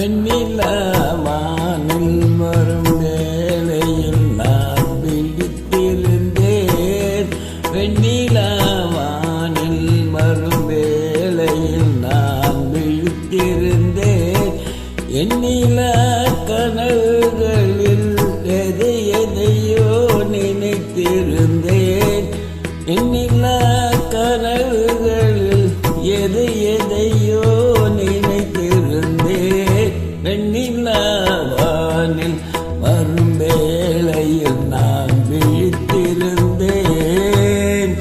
வெண்ணிலவானில் வரும் வேளையில் நான் விழித்திருந்தேன். வெண்ணிலவானில் வரும் வேளையில் நான் விழித்திருந்தேன். எண்ணில கனவுகளில் எதையோ நினைத்திருந்தேன். எண்ணில கனவுகளில் எதையோ நினைத்திருந்தேன். வெண்ணிலவானில் வரும் வேளையில் நான் விழித்திருந்தேன்.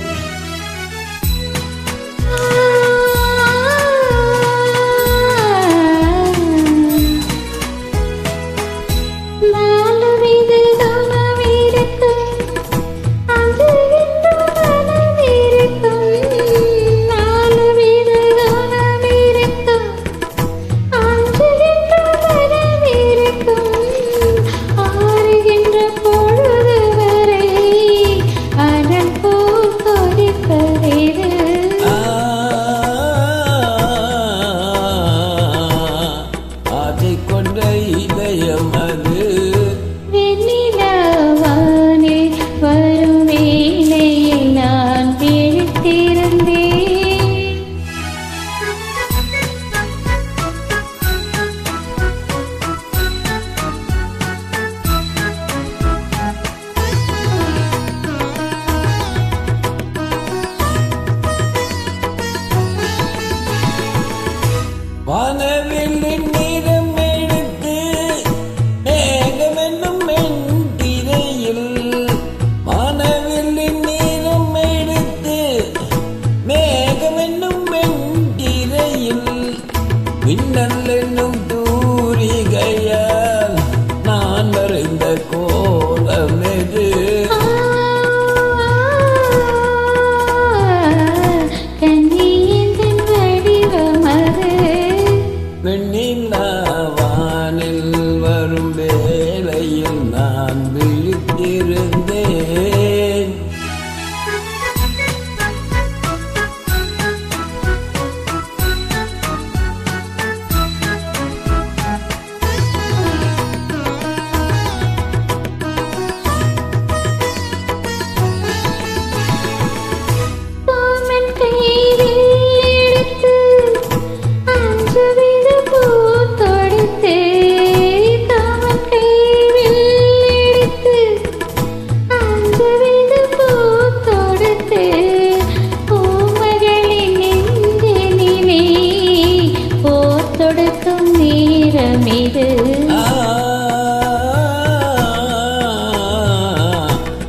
இதயம் அது வெண்ணிலவானில் வரும் வேளையில் நான் விழித்திருந்தேன். வானவில்லின் நிறம் மின்னல் என்னும் தூரிகையால் நான் வரைந்த கோலம் எது? கண்ணியின் வடிவம் அது. வெண்ணிலவானில் வரும் வேளையில் நான் விழித்திருந்தேன்.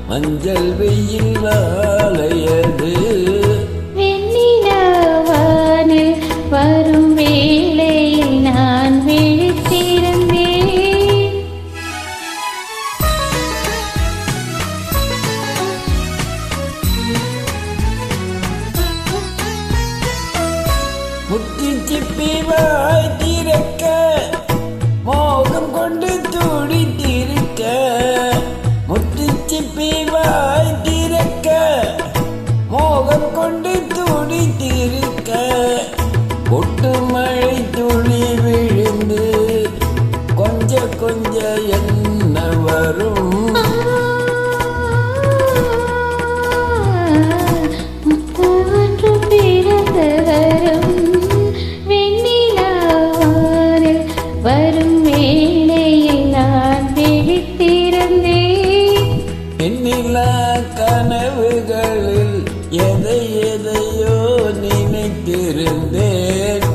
மஞ்சள் வெயில் வாழையது. வெண்ணிலவானில் வரும் வேளையில் நான் விழித்திருந்தேன். முத்திச்சிப்பி வாய் திறக்க மோகம் கொண்டு துடித்திருக்க. முத்திச்சிப்பி வாய் திறக்க மோகம் கொண்டு துடித்திருக்க. ஒட்டு மழை துளி விழுந்து கொஞ்ச என்ன வரும்? முத்தொன்று பிறந்து வரும். வெண்ணிலவானில் வரும் வேளையில் நான் விழித்திருந்தேன். எண்ணில கனவுகளில் எதையோ நினைத்திருந்தேன்.